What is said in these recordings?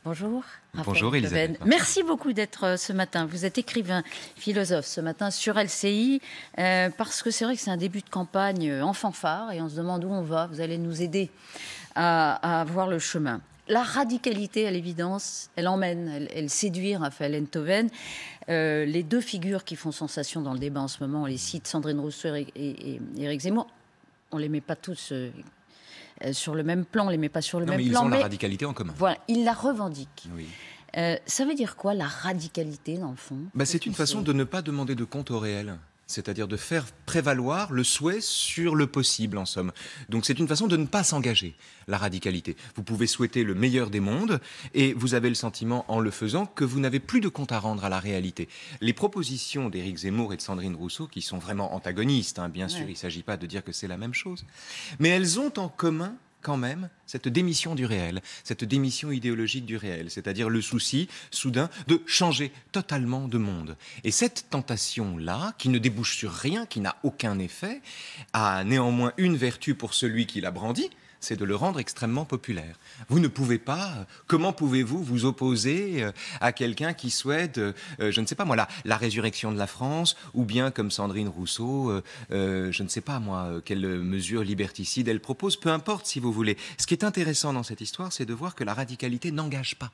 Bonjour. Bonjour Elisabeth. Merci beaucoup d'être ce matin. Vous êtes écrivain, philosophe ce matin sur LCI, parce que c'est vrai que c'est un début de campagne en fanfare et on se demande où on va. Vous allez nous aider à voir le chemin. La radicalité, à l'évidence, elle emmène, elle séduit Raphaël Enthoven. Les deux figures qui font sensation dans le débat en ce moment, on les cite, Sandrine Rousseau et Éric Zemmour. On ne les met pas tous sur le même plan, on ne les met pas sur le même plan. Ils ont la radicalité en commun. Voilà, ils la revendiquent. Oui. Ça veut dire quoi, la radicalité, dans le fond? C'est une façon de ne pas demander de compte au réel. C'est-à-dire de faire prévaloir le souhait sur le possible, en somme. Donc c'est une façon de ne pas s'engager, la radicalité. Vous pouvez souhaiter le meilleur des mondes, et vous avez le sentiment, en le faisant, que vous n'avez plus de compte à rendre à la réalité. Les propositions d'Éric Zemmour et de Sandrine Rousseau, qui sont vraiment antagonistes, bien sûr, il ne s'agit pas de dire que c'est la même chose, mais elles ont en commun quand même cette démission du réel, cette démission idéologique du réel, c'est-à-dire le souci, soudain, de changer totalement de monde. Et cette tentation-là, qui ne débouche sur rien, qui n'a aucun effet, a néanmoins une vertu pour celui qui la brandit, c'est de le rendre extrêmement populaire. Vous ne pouvez pas, comment pouvez-vous vous opposer à quelqu'un qui souhaite, je ne sais pas moi, la résurrection de la France, ou bien comme Sandrine Rousseau, je ne sais pas moi, quelle mesure liberticide elle propose, peu importe si vous voulez. Ce qui est intéressant dans cette histoire, c'est de voir que la radicalité n'engage pas,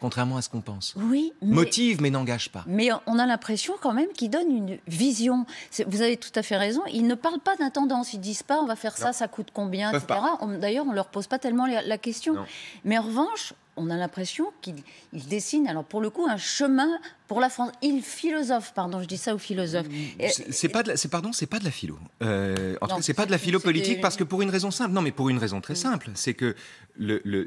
contrairement à ce qu'on pense. Oui, motive, mais n'engage pas. Mais on a l'impression quand même qu'ils donnent une vision. Vous avez tout à fait raison. Ils ne parlent pas d'intendance. Ils ne disent pas on va faire ça, ça coûte combien, etc. D'ailleurs, on ne leur pose pas tellement la question. Non. Mais en revanche, on a l'impression qu'ils dessinent, alors pour le coup, un chemin pour la France. Ils philosophent, pardon, je dis ça aux philosophes. C'est pas de la philo. En tout cas, c'est pas de la philo politique, parce que pour une raison simple, non, mais pour une raison très simple, c'est que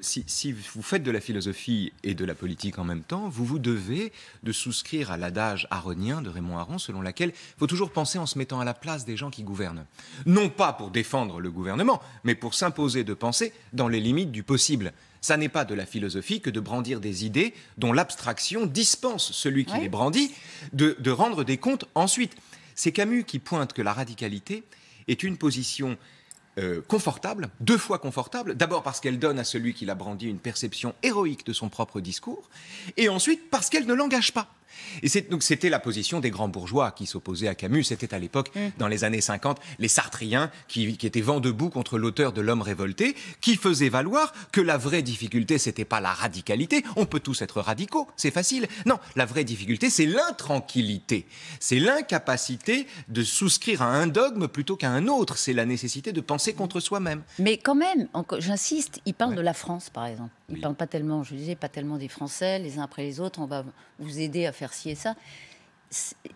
si vous faites de la philosophie et de la politique en même temps, vous vous devez de souscrire à l'adage aronien de Raymond Aron, selon laquelle il faut toujours penser en se mettant à la place des gens qui gouvernent. Non pas pour défendre le gouvernement, mais pour s'imposer de penser dans les limites du possible. Ça n'est pas de la philosophie que de brandir des idées dont l'abstraction dispense celui qui les brandit de rendre des comptes ensuite. C'est Camus qui pointe que la radicalité est une position confortable, deux fois confortable, d'abord parce qu'elle donne à celui qui la brandit une perception héroïque de son propre discours, et ensuite parce qu'elle ne l'engage pas. Et donc c'était la position des grands bourgeois qui s'opposaient à Camus. C'était à l'époque, dans les années 50, les Sartriens qui étaient vent debout contre l'auteur de L'Homme révolté, qui faisaient valoir que la vraie difficulté, c'était pas la radicalité. On peut tous être radicaux, c'est facile. Non, la vraie difficulté, c'est l'intranquillité. C'est l'incapacité de souscrire à un dogme plutôt qu'à un autre. C'est la nécessité de penser contre soi-même. Mais quand même, j'insiste, il parle de la France, par exemple. Il ne parle pas tellement, je disais, pas tellement des Français, les uns après les autres, on va vous aider à faire ci et ça.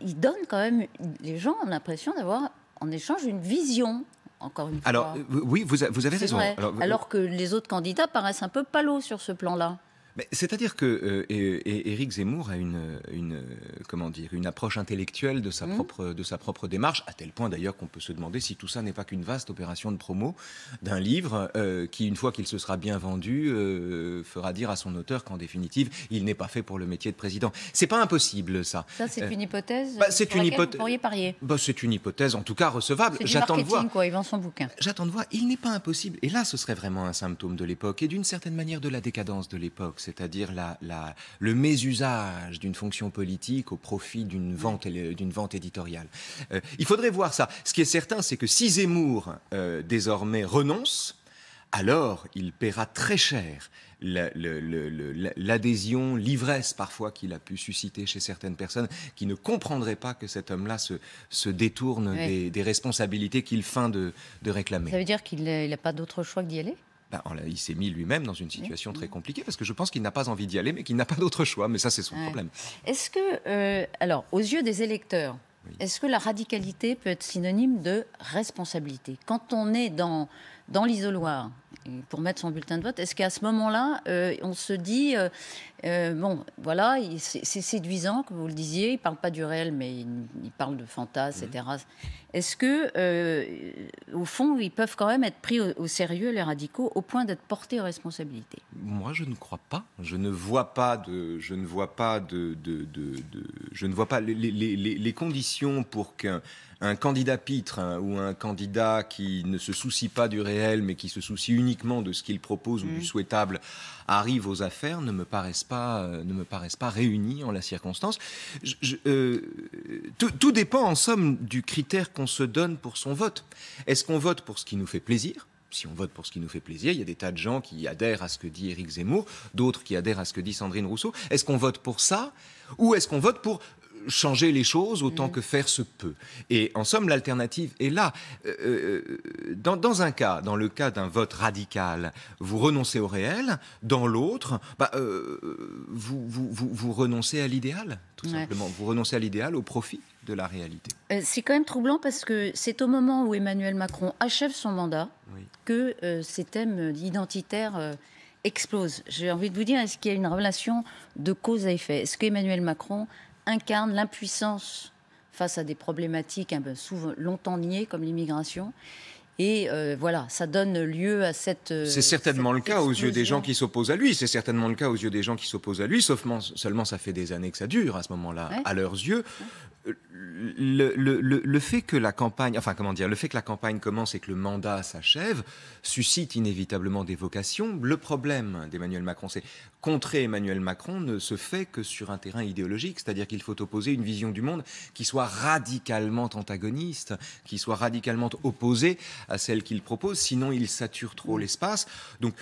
Il donne quand même, les gens ont l'impression d'avoir, en échange, une vision, encore une fois. Alors, oui, vous avez raison. Alors que les autres candidats paraissent un peu palos sur ce plan-là. C'est-à-dire que Éric Zemmour a une approche intellectuelle de sa propre démarche, à tel point d'ailleurs qu'on peut se demander si tout ça n'est pas qu'une vaste opération de promo d'un livre qui, une fois qu'il se sera bien vendu, fera dire à son auteur qu'en définitive, il n'est pas fait pour le métier de président. C'est pas impossible, ça. Ça, c'est une hypothèse c'est sur laquelle vous pourriez parier. C'est une hypothèse, en tout cas, recevable. C'est du marketing, quoi. Il vend son bouquin. J'attends de voir. Il n'est pas impossible. Et là, ce serait vraiment un symptôme de l'époque et d'une certaine manière de la décadence de l'époque. C'est-à-dire le mésusage d'une fonction politique au profit d'une vente éditoriale. Il faudrait voir ça. Ce qui est certain, c'est que si Zemmour, désormais, renonce, alors il paiera très cher l'adhésion, l'ivresse parfois qu'il a pu susciter chez certaines personnes qui ne comprendraient pas que cet homme-là se détourne des responsabilités qu'il feint de réclamer. Ça veut dire qu'il n'a pas d'autre choix que d'y aller ? Il s'est mis lui-même dans une situation très compliquée parce que je pense qu'il n'a pas envie d'y aller, mais qu'il n'a pas d'autre choix. Mais ça, c'est son problème. Est-ce que, alors, aux yeux des électeurs, est-ce que la radicalité peut être synonyme de responsabilité ? Quand on est dans l'isoloir pour mettre son bulletin de vote, est-ce qu'à ce moment-là, on se dit, bon, voilà, c'est séduisant, comme vous le disiez, il ne parle pas du réel, mais il parle de fantasmes, etc. Est-ce que, au fond, ils peuvent quand même être pris au sérieux, les radicaux, au point d'être portés aux responsabilités ? Moi, je ne crois pas. Je ne vois pas les conditions pour qu'un candidat pitre ou un candidat qui ne se soucie pas du réel réel, mais qui se soucie uniquement de ce qu'il propose ou du souhaitable, arrivent aux affaires, ne me paraissent pas réunis en la circonstance. Tout dépend, en somme, du critère qu'on se donne pour son vote. Est-ce qu'on vote pour ce qui nous fait plaisir ? Si on vote pour ce qui nous fait plaisir, il y a des tas de gens qui adhèrent à ce que dit Éric Zemmour, d'autres qui adhèrent à ce que dit Sandrine Rousseau. Est-ce qu'on vote pour ça ou est-ce qu'on vote pour changer les choses autant que faire se peut? Et en somme, l'alternative est là. Dans le cas d'un vote radical, vous renoncez au réel. Dans l'autre, vous renoncez à l'idéal, tout simplement. Vous renoncez à l'idéal au profit de la réalité. C'est quand même troublant parce que c'est au moment où Emmanuel Macron achève son mandat que ces thèmes identitaires explosent. J'ai envie de vous dire, est-ce qu'il y a une relation de cause à effet? Est-ce qu'Emmanuel Macron incarne l'impuissance face à des problématiques souvent longtemps niées comme l'immigration? Et voilà, ça donne lieu à cette... c'est certainement le cas aux yeux des gens qui s'opposent à lui. C'est certainement le cas aux yeux des gens qui s'opposent à lui, seulement ça fait des années que ça dure à ce moment-là, à leurs yeux. Le fait que la campagne, le fait que la campagne commence et que le mandat s'achève suscite inévitablement des vocations. Le problème d'Emmanuel Macron, c'est contrer Emmanuel Macron ne se fait que sur un terrain idéologique, c'est-à-dire qu'il faut opposer une vision du monde qui soit radicalement antagoniste, qui soit radicalement opposée à celle qu'il propose, sinon il sature trop l'espace. Donc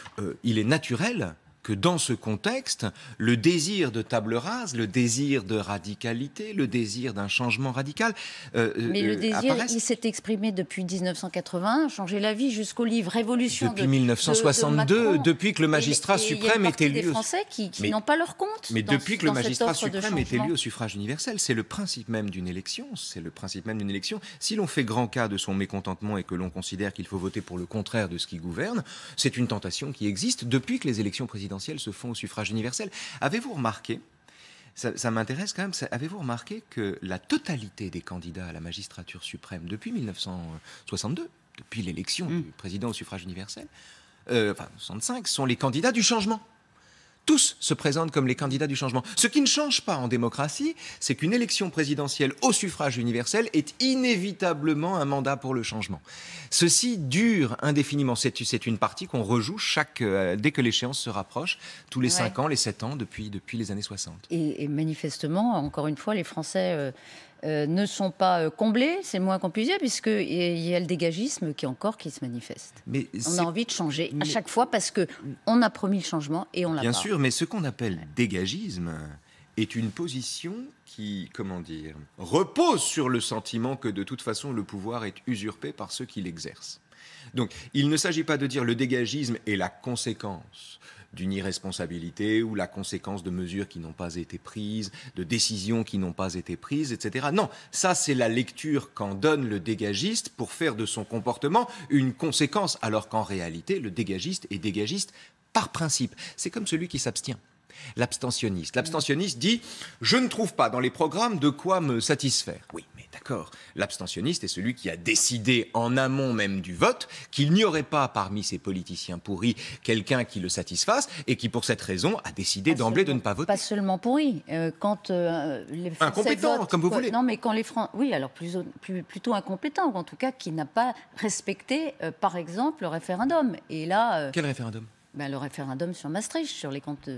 il est naturel que dans ce contexte, le désir de table rase, le désir de radicalité, le désir d'un changement radical mais le désir, il s'est exprimé depuis 1980, changer la vie jusqu'au livre Révolution depuis 1962, depuis que le magistrat suprême est élu. Il y a des Français qui n'ont pas leur compte. Mais depuis que le magistrat suprême est élu au suffrage universel, c'est le principe même d'une élection. C'est le principe même d'une élection. Si l'on fait grand cas de son mécontentement et que l'on considère qu'il faut voter pour le contraire de ce qui gouverne, c'est une tentation qui existe depuis que les élections présidentielles se font au suffrage universel. Avez-vous remarqué, ça m'intéresse quand même, avez-vous remarqué que la totalité des candidats à la magistrature suprême depuis 1962, depuis l'élection du président au suffrage universel, 65, sont les candidats du changement? Tous se présentent comme les candidats du changement. Ce qui ne change pas en démocratie, c'est qu'une élection présidentielle au suffrage universel est inévitablement un mandat pour le changement. Ceci dure indéfiniment. C'est une partie qu'on rejoue dès que l'échéance se rapproche, tous les 5 ans, les 7 ans, depuis les années 60. Et manifestement, encore une fois, les Français... ne sont pas comblés, c'est le moins qu'on puisse dire, puisqu'il y a le dégagisme qui se manifeste. Mais on a envie de changer à chaque fois parce qu'on a promis le changement et on l'a pas. Bien sûr, mais ce qu'on appelle dégagisme est une position qui, repose sur le sentiment que de toute façon le pouvoir est usurpé par ceux qui l'exercent. Donc il ne s'agit pas de dire le dégagisme est la conséquence d'une irresponsabilité ou la conséquence de mesures qui n'ont pas été prises, de décisions qui n'ont pas été prises, etc. Non, ça c'est la lecture qu'en donne le dégagiste pour faire de son comportement une conséquence, alors qu'en réalité, le dégagiste est dégagiste par principe. C'est comme celui qui s'abstient. L'abstentionniste. L'abstentionniste dit « je ne trouve pas dans les programmes de quoi me satisfaire ». Oui, mais d'accord. L'abstentionniste est celui qui a décidé en amont même du vote qu'il n'y aurait pas parmi ces politiciens pourris quelqu'un qui le satisfasse et qui pour cette raison a décidé d'emblée de ne pas voter. Pas seulement pourri. Quand les Français incompétent, votent, comme vous voulez. Non, mais quand les Français... Oui, alors plutôt incompétent, ou en tout cas qui n'a pas respecté, par exemple, le référendum. Et là... Quel référendum ? Le référendum sur Maastricht, sur les comptes...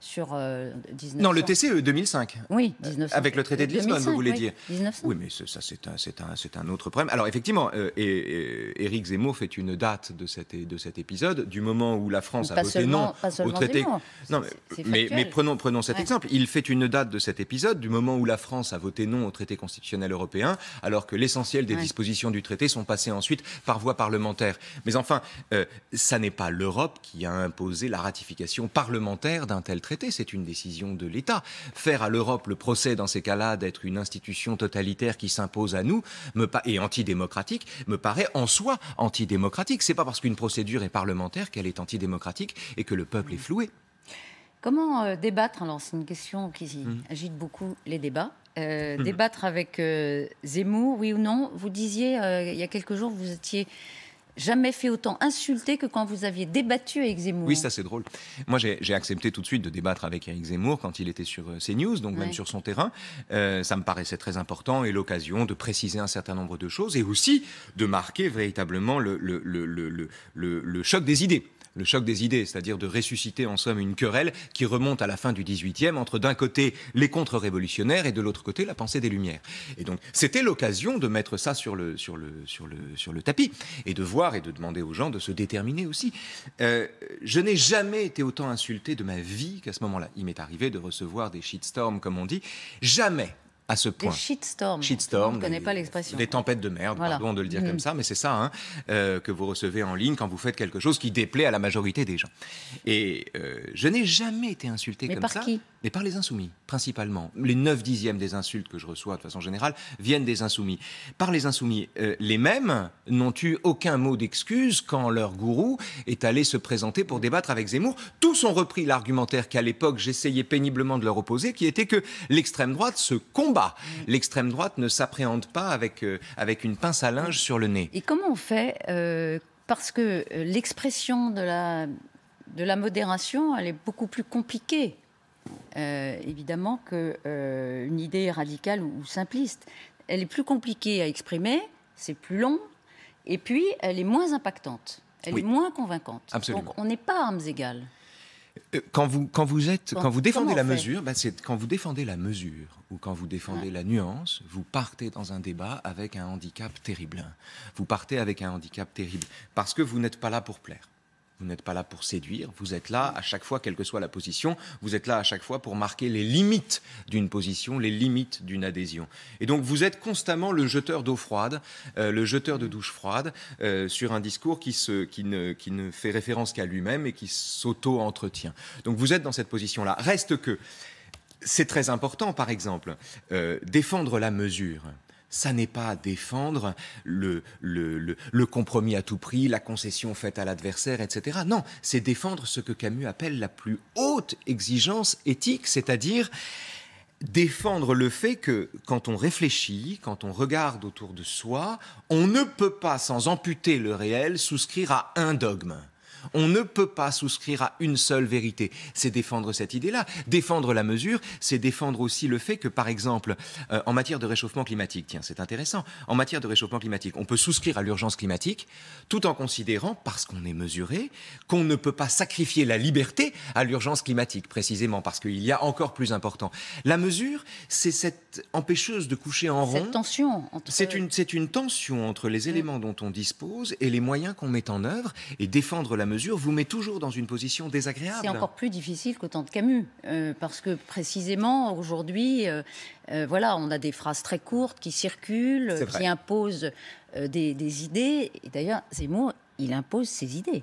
sur 1900... Non, le TCE 2005. Oui, 1900. Avec le traité de Lisbonne, 2005, vous voulez dire. 1900. Oui, mais ça, c'est un autre problème. Alors, effectivement, Éric Zemmour fait une date de cet épisode, du moment où la France a voté non au traité. Zemmour. Non, mais prenons cet exemple. Il fait une date de cet épisode, du moment où la France a voté non au traité constitutionnel européen, alors que l'essentiel des dispositions du traité sont passées ensuite par voie parlementaire. Mais enfin, ça n'est pas l'Europe qui a imposé la ratification parlementaire d'un tel traité. C'est une décision de l'État. Faire à l'Europe le procès dans ces cas-là d'être une institution totalitaire qui s'impose à nous et antidémocratique me paraît en soi antidémocratique. C'est pas parce qu'une procédure est parlementaire qu'elle est antidémocratique et que le peuple est floué. Comment débattre? Alors c'est une question qui agite beaucoup les débats. Débattre avec Zemmour, oui ou non? Vous disiez il y a quelques jours, vous étiez jamais fait autant insulter que quand vous aviez débattu avec Zemmour. Oui, ça c'est drôle. Moi j'ai accepté tout de suite de débattre avec Éric Zemmour quand il était sur CNews, donc même sur son terrain. Ça me paraissait très important et l'occasion de préciser un certain nombre de choses et aussi de marquer véritablement le choc des idées. Le choc des idées, c'est-à-dire de ressusciter en somme une querelle qui remonte à la fin du XVIIIe entre d'un côté les contre-révolutionnaires et de l'autre côté la pensée des Lumières. Et donc c'était l'occasion de mettre ça sur le tapis et de voir et de demander aux gens de se déterminer aussi. Je n'ai jamais été autant insulté de ma vie qu'à ce moment-là. Il m'est arrivé de recevoir des shitstorms, comme on dit. Jamais à ce point. Des shitstorms. Shitstorm, on ne connaît pas l'expression. Des tempêtes de merde, voilà. Pardon de le dire comme ça, mais c'est ça hein, que vous recevez en ligne quand vous faites quelque chose qui déplaît à la majorité des gens. Et je n'ai jamais été insulté comme ça. Mais par qui ? Mais par les insoumis, principalement. Les 9/10 des insultes que je reçois de façon générale viennent des insoumis. Par les insoumis, les mêmes n'ont eu aucun mot d'excuse quand leur gourou est allé se présenter pour débattre avec Zemmour. Tous ont repris l'argumentaire qu'à l'époque j'essayais péniblement de leur opposer, qui était que l'extrême droite se combat. L'extrême droite ne s'appréhende pas avec une pince à linge sur le nez. Et comment on fait parce que l'expression de la modération, elle est beaucoup plus compliquée. Évidemment qu'une idée radicale ou simpliste. Elle est plus compliquée à exprimer, c'est plus long, et puis elle est moins impactante, elle est moins convaincante. Absolument. Donc on n'est pas à armes égales. Quand vous défendez la mesure, c'est quand vous défendez la mesure ou quand vous défendez la nuance, vous partez dans un débat avec un handicap terrible. Vous partez avec un handicap terrible parce que vous n'êtes pas là pour plaire. Vous n'êtes pas là pour séduire, vous êtes là à chaque fois, quelle que soit la position, vous êtes là à chaque fois pour marquer les limites d'une position, les limites d'une adhésion. Et donc vous êtes constamment le jeteur d'eau froide, le jeteur de douche froide, sur un discours qui ne fait référence qu'à lui-même et qui s'auto-entretient. Donc vous êtes dans cette position-là. Reste que c'est très important, par exemple, défendre la mesure. Ça n'est pas défendre le compromis à tout prix, la concession faite à l'adversaire, etc. Non, c'est défendre ce que Camus appelle la plus haute exigence éthique, c'est-à-dire défendre le fait que quand on réfléchit, quand on regarde autour de soi, on ne peut pas, sans amputer le réel, souscrire à un dogme. On ne peut pas souscrire à une seule vérité. C'est défendre cette idée-là. Défendre la mesure, c'est défendre aussi le fait que, par exemple, en matière de réchauffement climatique, tiens, c'est intéressant, en matière de réchauffement climatique, on peut souscrire à l'urgence climatique tout en considérant, parce qu'on est mesuré, qu'on ne peut pas sacrifier la liberté à l'urgence climatique, précisément, parce qu'il y a encore plus important. La mesure, c'est cette empêcheuse de coucher en rond. Cette tension. C'est une tension entre les éléments dont on dispose et les moyens qu'on met en œuvre, et défendre la mesure vous met toujours dans une position désagréable. C'est encore plus difficile qu'au temps de Camus, parce que précisément aujourd'hui, voilà, on a des phrases très courtes qui circulent, qui imposent des idées. Et d'ailleurs, Zemmour, il impose ses idées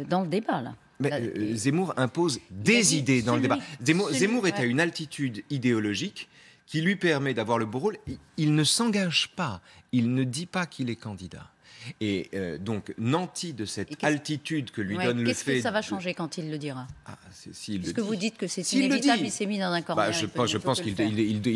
dans le débat là. Mais, Zemmour impose des idées dans le débat. Zemmour est à une altitude idéologique qui lui permet d'avoir le beau rôle. Il ne s'engage pas, il ne dit pas qu'il est candidat. Et donc, nanti de cette altitude que lui donne le fait... Qu'est-ce que ça va changer quand il le dira ? Parce que vous dites que c'est inévitable, il s'est mis dans un corner. Je pense qu'il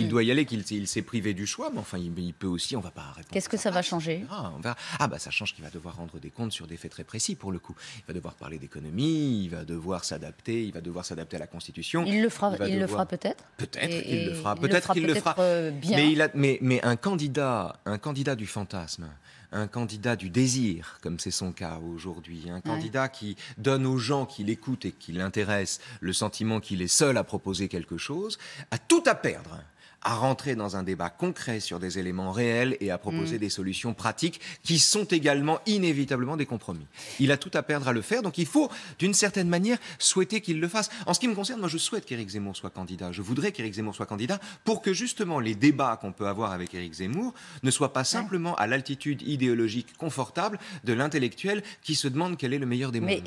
doit y aller, qu'il s'est privé du choix, mais enfin, il peut aussi, on ne va pas répondre. Qu'est-ce que ça va changer ? On verra. Ça change qu'il va devoir rendre des comptes sur des faits très précis, pour le coup. Il va devoir parler d'économie, il va devoir s'adapter à la Constitution. Il le fera peut-être ? Peut-être qu'il le fera, peut-être qu'il le fera bien. Mais un candidat du fantasme, un candidat du désir, comme c'est son cas aujourd'hui, un candidat qui donne aux gens qui l'écoutent et qui l'intéressent le sentiment qu'il est seul à proposer quelque chose, a tout à perdre à rentrer dans un débat concret sur des éléments réels et à proposer des solutions pratiques qui sont également inévitablement des compromis. Il a tout à perdre à le faire, donc il faut, d'une certaine manière, souhaiter qu'il le fasse. En ce qui me concerne, moi je souhaite qu'Éric Zemmour soit candidat. Je voudrais qu'Éric Zemmour soit candidat pour que justement les débats qu'on peut avoir avec Éric Zemmour ne soient pas simplement à l'altitude idéologique confortable de l'intellectuel qui se demande quel est le meilleur des mondes. Mais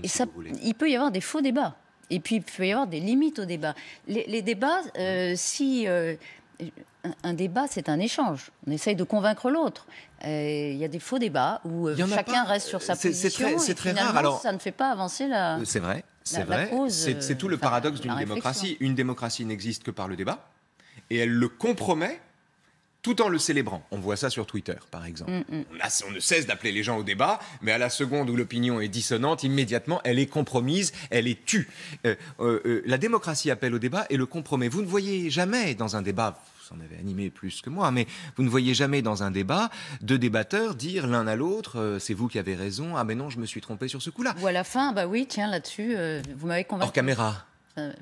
il peut y avoir des faux débats. Et puis il peut y avoir des limites aux débats. Les débats, un débat, c'est un échange. On essaye de convaincre l'autre. Il y a des faux débats où chacun reste sur sa position. C'est très rare. Alors, ça ne fait pas avancer la. C'est vrai. Cause, c'est tout le paradoxe d'une démocratie. Une démocratie n'existe que par le débat, et elle le compromet tout en le célébrant. On voit ça sur Twitter, par exemple. On ne cesse d'appeler les gens au débat, mais à la seconde où l'opinion est dissonante, immédiatement, elle est compromise, elle est tue. La démocratie appelle au débat et le compromet. Vous ne voyez jamais dans un débat, vous en avez animé plus que moi, mais vous ne voyez jamais dans un débat deux débatteurs dire l'un à l'autre c'est vous qui avez raison, ah mais non, je me suis trompé sur ce coup-là. Ou à la fin, bah oui, tiens, là-dessus, vous m'avez convaincu. Hors caméra.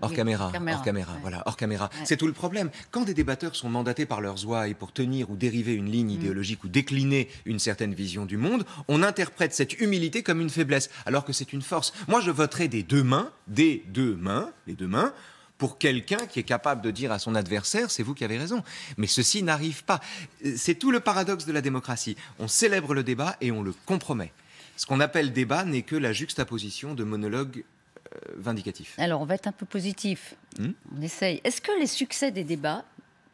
Hors oui, caméra, caméra. hors caméra, Ouais. voilà, hors caméra. Ouais. C'est tout le problème. Quand des débatteurs sont mandatés par leurs ouailles pour tenir ou dériver une ligne idéologique ou décliner une certaine vision du monde, on interprète cette humilité comme une faiblesse, alors que c'est une force. Moi, je voterai les deux mains, pour quelqu'un qui est capable de dire à son adversaire « c'est vous qui avez raison ». Mais ceci n'arrive pas. C'est tout le paradoxe de la démocratie. On célèbre le débat et on le compromet. Ce qu'on appelle débat n'est que la juxtaposition de monologues vindicatifs. Alors, on va être un peu positif. On essaye. Est-ce que les succès des débats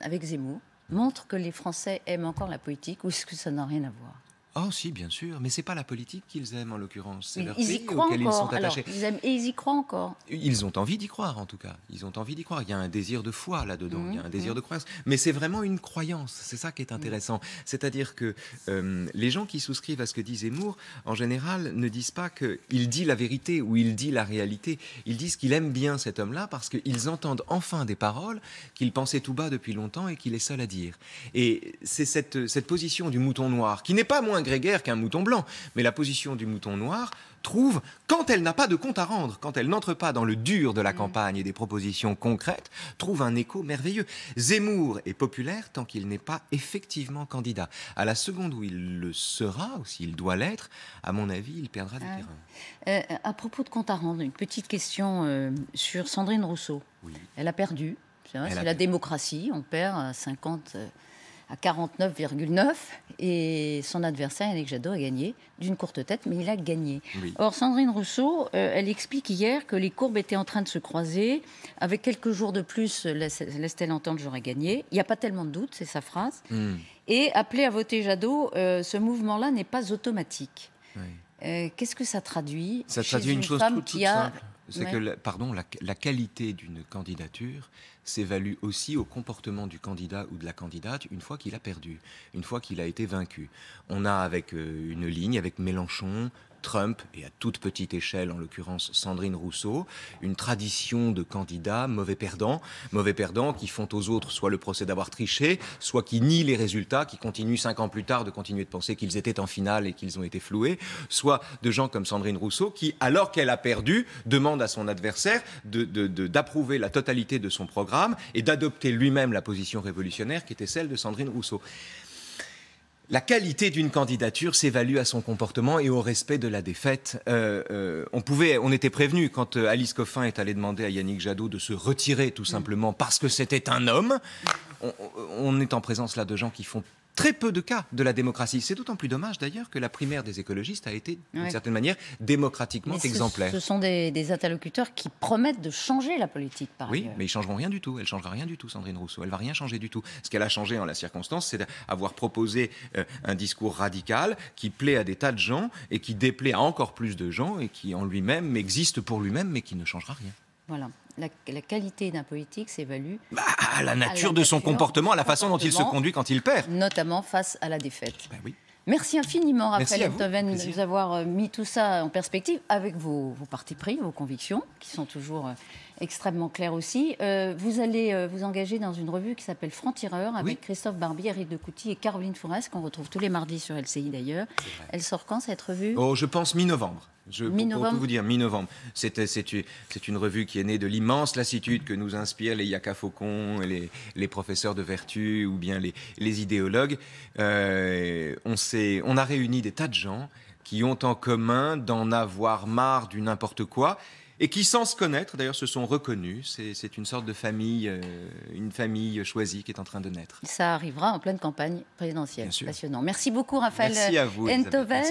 avec Zemmour montrent que les Français aiment encore la politique ou est-ce que ça n'a rien à voir? Oh si, bien sûr, mais c'est pas la politique qu'ils aiment en l'occurrence, c'est leur Ils y pays croient auquel ils encore. sont attachés. Alors, ils aiment et ils y croient encore. Ils ont envie d'y croire, en tout cas. Ils ont envie d'y croire. Il y a un désir de foi là-dedans. Il y a un désir de croyance. Mais c'est vraiment une croyance. C'est ça qui est intéressant. C'est-à-dire que les gens qui souscrivent à ce que dit Zemmour, en général, ne disent pas qu'il dit la vérité ou il dit la réalité. Ils disent qu'il aime bien cet homme-là parce qu'ils entendent enfin des paroles qu'il pensait tout bas depuis longtemps et qu'il est seul à dire. Et c'est cette position du mouton noir, qui n'est pas moins grégaire qu'un mouton blanc, mais la position du mouton noir trouve, quand elle n'a pas de compte à rendre, quand elle n'entre pas dans le dur de la campagne et des propositions concrètes, trouve un écho merveilleux. Zemmour est populaire tant qu'il n'est pas effectivement candidat. À la seconde où il le sera, ou s'il doit l'être, à mon avis, il perdra du terrain. À propos de compte à rendre, une petite question sur Sandrine Rousseau. Oui. Elle a perdu. C'est vrai, c'est la démocratie. On perd à 50... à 49,9 et son adversaire, Yannick Jadot, a gagné d'une courte tête, mais il a gagné. Oui. Or, Sandrine Rousseau, elle explique hier que les courbes étaient en train de se croiser. Avec quelques jours de plus, laisse-t-elle entendre, j'aurais gagné. Il n'y a pas tellement de doute, c'est sa phrase. Et appeler à voter Jadot, ce mouvement-là n'est pas automatique. Oui. Qu'est-ce que ça traduit? Ça traduit une chose toute simple. C'est que la qualité d'une candidature s'évalue aussi au comportement du candidat ou de la candidate une fois qu'il a perdu, une fois qu'il a été vaincu. On a avec une ligne, avec Mélenchon, Trump et à toute petite échelle, en l'occurrence Sandrine Rousseau, une tradition de candidats mauvais perdants qui font aux autres soit le procès d'avoir triché, soit qui nient les résultats, qui continuent 5 ans plus tard de continuer de penser qu'ils étaient en finale et qu'ils ont été floués, soit de gens comme Sandrine Rousseau qui, alors qu'elle a perdu, demande à son adversaire d'approuver la totalité de son programme et d'adopter lui-même la position révolutionnaire qui était celle de Sandrine Rousseau. La qualité d'une candidature s'évalue à son comportement et au respect de la défaite. On était prévenu quand Alice Coffin est allée demander à Yannick Jadot de se retirer tout simplement parce que c'était un homme. On est en présence là de gens qui font très peu de cas de la démocratie. C'est d'autant plus dommage d'ailleurs que la primaire des écologistes a été, d'une certaine manière, démocratiquement exemplaire. Ce sont des interlocuteurs qui promettent de changer la politique, par ailleurs. Oui, mais ils ne changeront rien du tout. Elle ne changera rien du tout, Sandrine Rousseau. Elle ne va rien changer du tout. Ce qu'elle a changé en la circonstance, c'est d'avoir proposé un discours radical qui plaît à des tas de gens et qui déplaît à encore plus de gens et qui en lui-même existe pour lui-même mais qui ne changera rien. Voilà. La qualité d'un politique s'évalue à la nature de son comportement, à la façon dont il se conduit quand il perd. Notamment face à la défaite. Oui. Merci infiniment, Raphaël Enthoven, de nous avoir mis tout ça en perspective avec vos partis pris, vos convictions, qui sont toujours extrêmement claires aussi. Vous allez vous engager dans une revue qui s'appelle Franc-Tireur avec Christophe Barbier, Eric de Couty et Caroline Fourès, qu'on retrouve tous les mardis sur LCI d'ailleurs. Elle sort quand, cette revue? Je pense mi-novembre. Pour tout vous dire, mi-novembre. C'est une revue qui est née de l'immense lassitude que nous inspirent les Yaka Faucon, les professeurs de vertu ou bien les idéologues. On a réuni des tas de gens qui ont en commun d'en avoir marre du n'importe quoi et qui, sans se connaître, d'ailleurs, se sont reconnus. C'est une sorte de famille, une famille choisie qui est en train de naître. Ça arrivera en pleine campagne présidentielle. Passionnant. Merci beaucoup, Raphaël Enthoven.